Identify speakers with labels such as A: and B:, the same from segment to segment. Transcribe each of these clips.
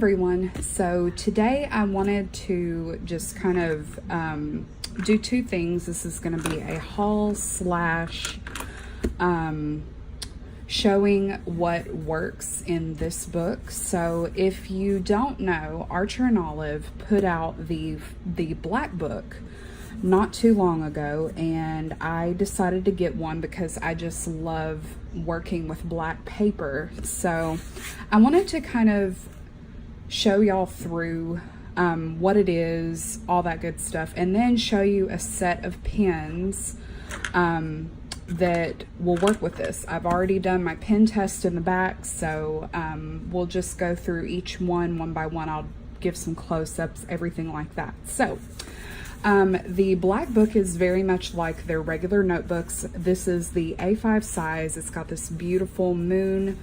A: everyone. So today I wanted to just kind of do two things. This is going to be a haul slash showing what works in this book. So if you don't know, Archer and Olive put out the Black book not too long ago, and I decided to get one because I just love working with black paper. So I wanted to kind of show y'all through what it is, all that good stuff, and then show you a set of pens that will work with this. I've already done my pen test in the back, so we'll just go through each one by one. I'll give some close-ups, everything like that. So the Black book is very much like their regular notebooks. This is the A5 size. It's got this beautiful moon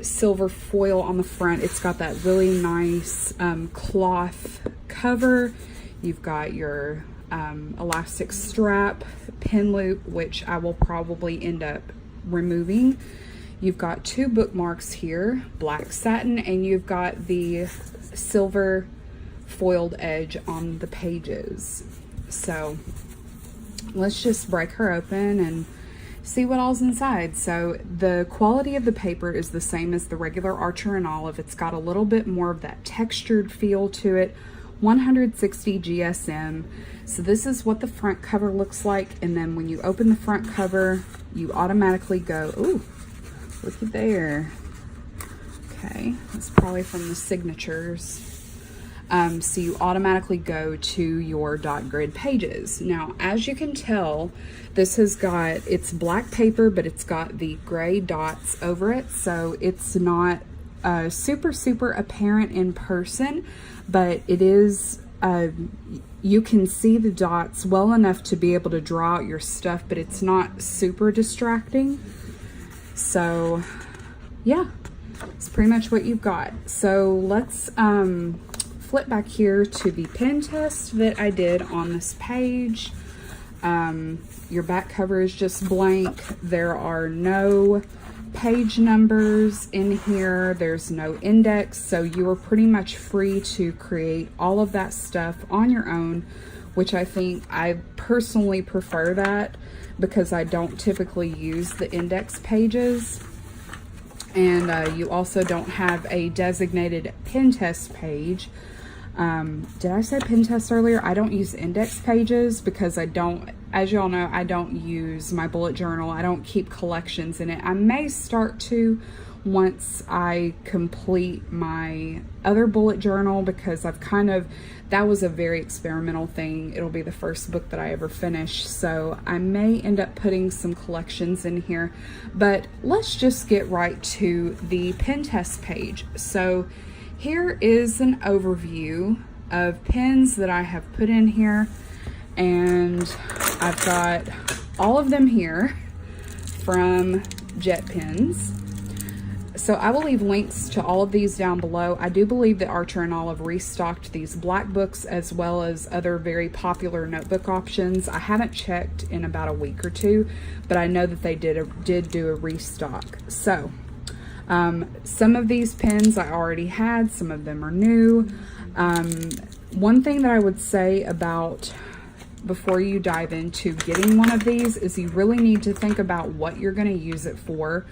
A: silver foil on the front. It's got that really nice cloth cover. You've got your elastic strap, pen loop, which I will probably end up removing. You've got two bookmarks here, black satin, and you've got the silver foiled edge on the pages. So let's just break her open and see what all's inside. So the quality of the paper is the same as the regular Archer and Olive. It's got a little bit more of that textured feel to it. 160 GSM. So this is what the front cover looks like, and then when you open the front cover, you automatically go, ooh, looky there. Okay, that's probably from the signatures. So you automatically go to your dot grid pages. Now, as you can tell, this has got, it's black paper, but it's got the gray dots over it. So it's not super apparent in person, but it is, you can see the dots well enough to be able to draw out your stuff, but it's not super distracting. So yeah, it's pretty much what you've got. So let's flip back here to the pen test that I did on this page. Your back cover is just blank. There are no page numbers in here. There's no index, so you are pretty much free to create all of that stuff on your own, which I think I personally prefer that because I don't typically use the index pages. And you also don't have a designated pen test page. Did I say pen test earlier? I don't use index pages because I don't, as y'all know, I don't use my bullet journal. I don't keep collections in it. I may start to once I complete my other bullet journal, because I've kind of, that was a very experimental thing. It'll be the first book that I ever finish, so I may end up putting some collections in here. But let's just get right to the pen test page. So here is an overview of pens that I have put in here, and I've got all of them here from Jet Pens. So I will leave links to all of these down below. I do believe that Archer and Olive restocked these black books as well as other very popular notebook options. I haven't checked in about a week or two, but I know that they did do a restock. So some of these pens I already had, some of them are new. One thing that I would say about before you dive into getting one of these is you really need to think about what you're going to use it for.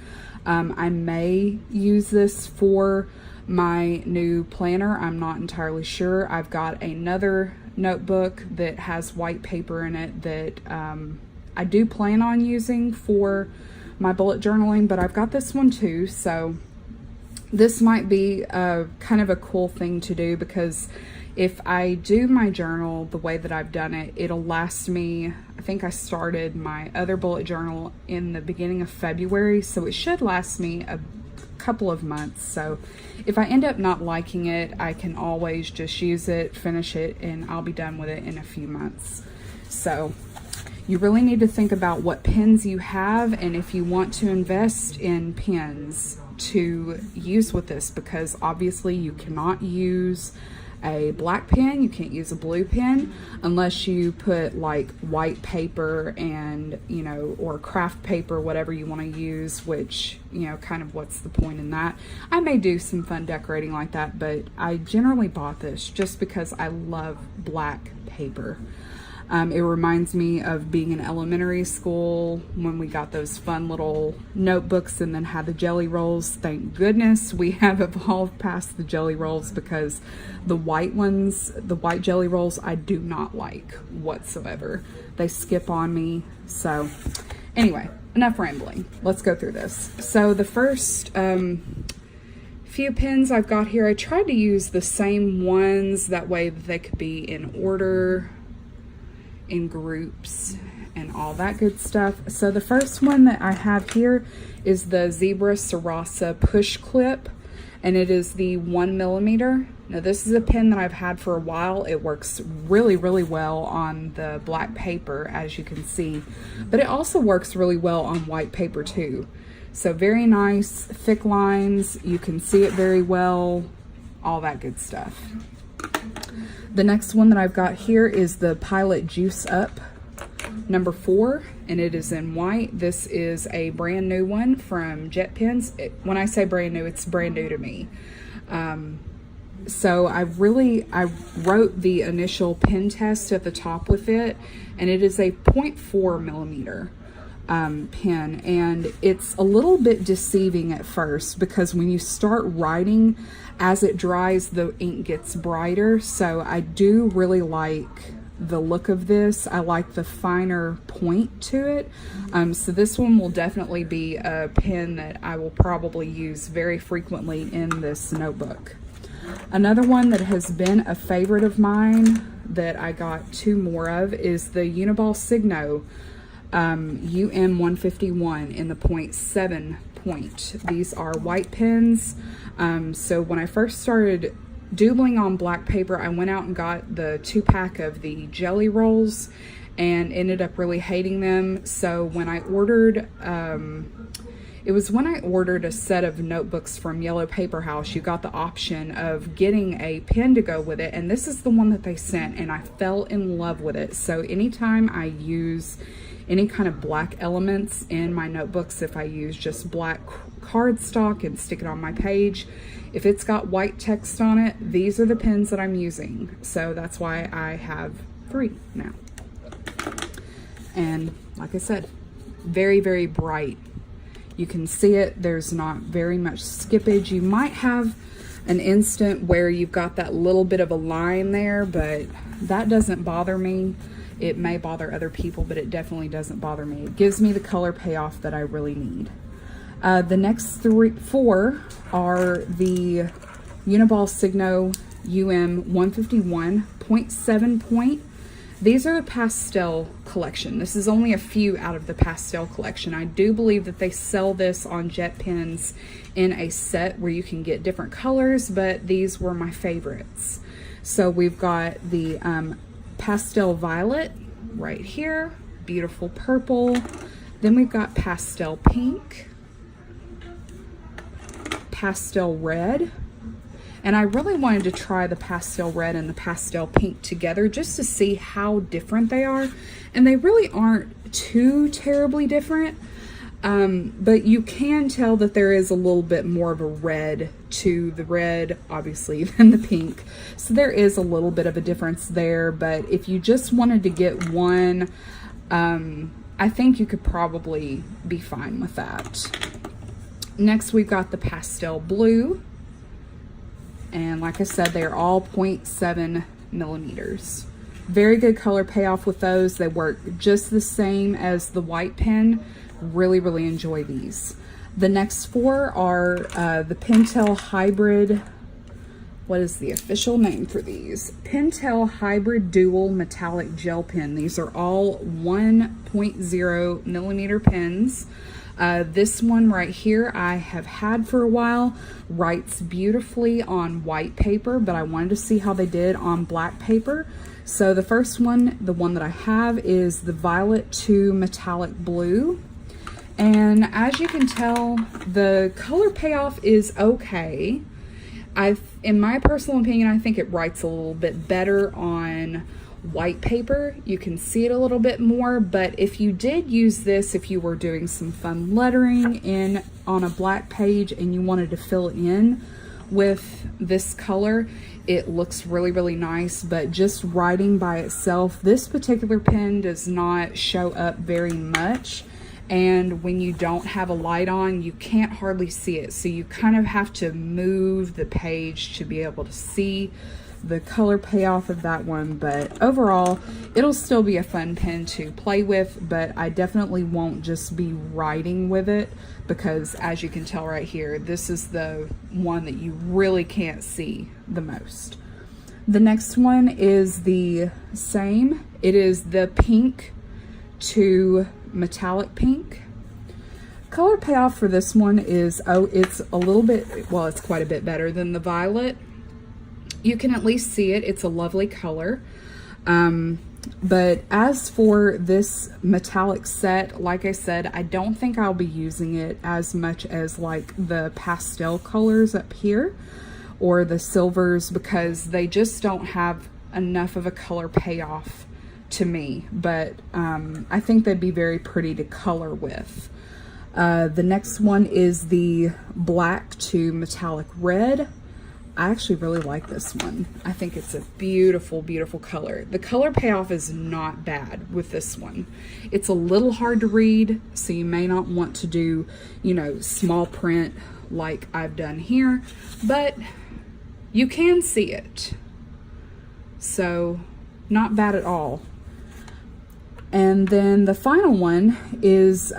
A: I may use this for my new planner. I'm not entirely sure. I've got another notebook that has white paper in it that I do plan on using for my bullet journaling, but I've got this one too. So this might be kind of a cool thing to do, because if I do my journal the way that I've done it, it'll last me, I think I started my other bullet journal in the beginning of February, so it should last me a couple of months. So if I end up not liking it, I can always just use it, finish it, and I'll be done with it in a few months. So you really need to think about what pens you have, and if you want to invest in pens to use with this, because obviously you cannot use a black pen. You can't use a blue pen unless you put like white paper and, you know, or craft paper, whatever you want to use, which, you know, kind of what's the point in that. I may do some fun decorating like that, but I generally bought this just because I love black paper. It reminds me of being in elementary school when we got those fun little notebooks and then had the jelly rolls. Thank goodness we have evolved past the jelly rolls, because the white ones, the white jelly rolls, I do not like whatsoever. They skip on me. So anyway, enough rambling. Let's go through this. So the first few pens I've got here, I tried to use the same ones, that way they could be in order, in groups, and all that good stuff. So the first one that I have here is the Zebra Sarasa push clip, and it is the 1mm. Now this is a pen that I've had for a while. It works really, really well on the black paper, as you can see, but it also works really well on white paper too. So very nice, thick lines, you can see it very well, all that good stuff. The next one that I've got here is the Pilot Juice Up number 4, and it is in white. This is a brand new one from Jet Pens. When I say brand new, it's brand new to me. So I wrote the initial pen test at the top with it, and it is a 0.4mm pen, and it's a little bit deceiving at first, because when you start writing, as it dries, the ink gets brighter. So I do really like the look of this. I like the finer point to it. So this one will definitely be a pen that I will probably use very frequently in this notebook. Another one that has been a favorite of mine that I got 2 more of is the Uniball Signo UM151 in the 0.7 point. These are white pens. So when I first started doodling on black paper, I went out and got the 2-pack of the jelly rolls and ended up really hating them. So when I ordered, it was when I ordered a set of notebooks from Yellow Paper House, you got the option of getting a pen to go with it, and this is the one that they sent, and I fell in love with it. So anytime I use any kind of black elements in my notebooks, if I use just black cardstock and stick it on my page, if it's got white text on it, these are the pens that I'm using. So that's why I have 3 now. And like I said, very, very bright. You can see it, there's not very much skippage. You might have an instant where you've got that little bit of a line there, but that doesn't bother me. It may bother other people, but it definitely doesn't bother me. It gives me the color payoff that I really need. The next 4 are the Uniball Signo UM151 0.7 point. These are the pastel collection. This is only a few out of the pastel collection. I do believe that they sell this on Jet Pens in a set where you can get different colors, but these were my favorites. So we've got the pastel violet right here, beautiful purple. Then we've got pastel pink, pastel red, and I really wanted to try the pastel red and the pastel pink together just to see how different they are, and they really aren't too terribly different, but you can tell that there is a little bit more of a red to the red, obviously, than the pink. So there is a little bit of a difference there, but if you just wanted to get one, I think you could probably be fine with that. Next, we've got the pastel blue, and like I said, they're all 0.7 millimeters. Very good color payoff with those. They work just the same as the white pen. Really, really enjoy these. The next 4 are the Pentel Hybrid. What is the official name for these? Pentel Hybrid Dual Metallic Gel Pen. These are all 1.0 millimeter pens. This one right here I have had for a while. Writes beautifully on white paper, but I wanted to see how they did on black paper. So the first one, the one that I have, is the Violet 2 Metallic Blue. And as you can tell, the color payoff is okay. In my personal opinion, I think it writes a little bit better on white paper. You can see it a little bit more, but if you did use this, if you were doing some fun lettering on a black page and you wanted to fill in with this color, it looks really, really nice. But just writing by itself, this particular pen does not show up very much, and when you don't have a light on, you can't hardly see it, so you kind of have to move the page to be able to see the color payoff of that one. But overall, it'll still be a fun pen to play with, but I definitely won't just be writing with it, because as you can tell right here, this is the one that you really can't see the most. The next one is the same. It is the pink to metallic pink. Color payoff for this one is, it's a little bit, well, it's quite a bit better than the violet. You can at least see it. It's a lovely color. But as for this metallic set, like I said, I don't think I'll be using it as much as like the pastel colors up here or the silvers, because they just don't have enough of a color payoff to me. But I think they'd be very pretty to color with. The next one is the black to metallic red. I actually really like this one. I think it's a beautiful, beautiful color. The color payoff is not bad with this one. It's a little hard to read, so you may not want to do, you know, small print like I've done here, but you can see it. So, not bad at all. And then the final one is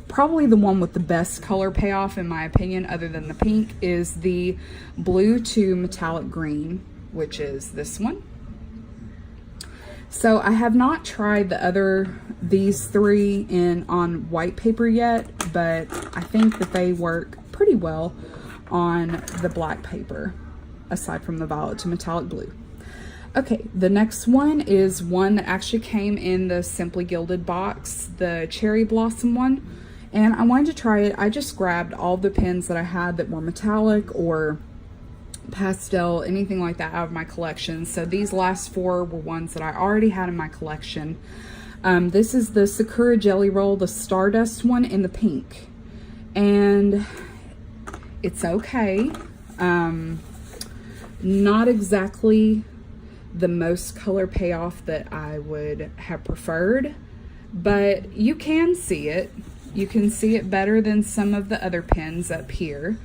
A: probably the one with the best color payoff, in my opinion, other than the pink, is the blue to metallic green, which is this one. So I have not tried these three on white paper yet, but I think that they work pretty well on the black paper, aside from the violet to metallic blue. Okay, the next one is one that actually came in the Simply Gilded box, the cherry blossom one, and I wanted to try it. I just grabbed all the pens that I had that were metallic or pastel, anything like that, out of my collection. So these last four were ones that I already had in my collection. This is the Sakura Jelly Roll, the Stardust one in the pink, and it's okay. Not exactly the most color payoff that I would have preferred, but you can see it. You can see it better than some of the other pens up here,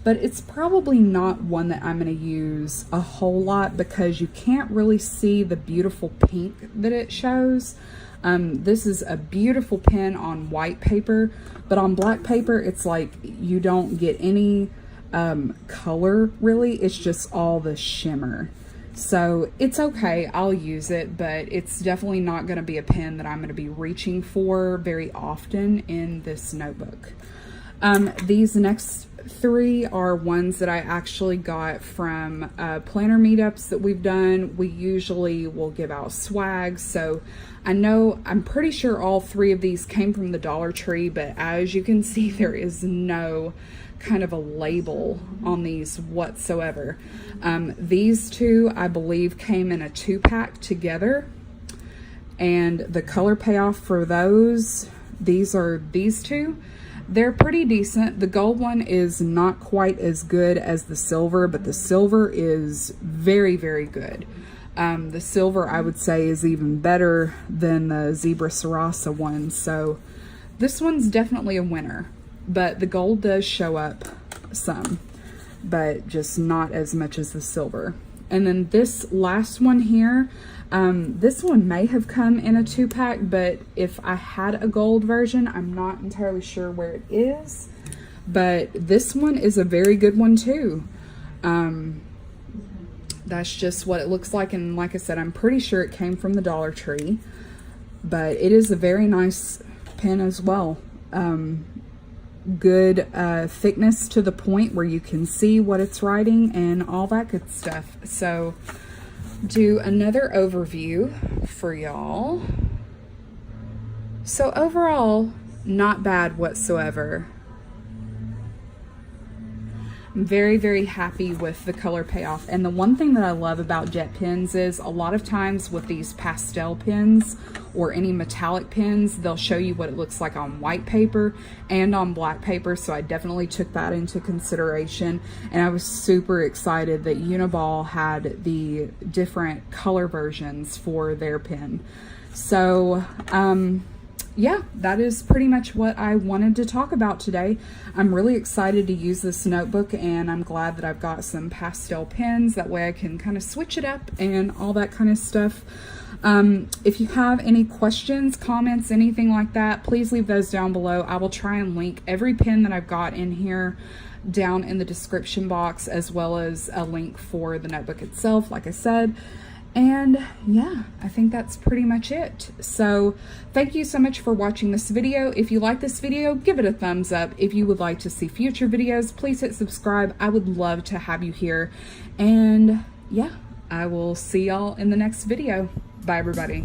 A: but it's probably not one that I'm going to use a whole lot because you can't really see the beautiful pink that it shows. This is a beautiful pen on white paper, but on black paper, it's like you don't get any color really. It's just all the shimmer. So it's okay, I'll use it, but it's definitely not going to be a pen that I'm going to be reaching for very often in this notebook. These next three are ones that I actually got from planner meetups that we've done. We usually will give out swag, so I'm pretty sure all three of these came from the Dollar Tree, but as you can see, there is no kind of a label on these whatsoever. These two, I believe, came in a 2-pack together, and the color payoff for those, these two, they're pretty decent. The gold one is not quite as good as the silver, but the silver is very, very good. The silver, I would say, is even better than the Zebra Sarasa one, so this one's definitely a winner. But the gold does show up some, but just not as much as the silver. And then this last one here, this one may have come in a 2-pack, but if I had a gold version, I'm not entirely sure where it is. But this one is a very good one too. That's just what it looks like, and like I said, I'm pretty sure it came from the Dollar Tree. But it is a very nice pen as well. Good thickness to the point where you can see what it's writing and all that good stuff. So do another overview for y'all. So overall, not bad whatsoever. I'm very, very happy with the color payoff. And the one thing that I love about jet pens is a lot of times with these pastel pens or any metallic pens, they'll show you what it looks like on white paper and on black paper. So I definitely took that into consideration. And I was super excited that Uniball had the different color versions for their pen. So, yeah, that is pretty much what I wanted to talk about today. I'm really excited to use this notebook, and I'm glad that I've got some pastel pens. That way I can kind of switch it up and all that kind of stuff. If you have any questions, comments, anything like that, please leave those down below. I will try and link every pen that I've got in here down in the description box, as well as a link for the notebook itself, like I said. And yeah, I think that's pretty much it. So thank you so much for watching this video. If you like this video, give it a thumbs up. If you would like to see future videos, please hit subscribe. I would love to have you here. And yeah, I will see y'all in the next video. Bye, everybody.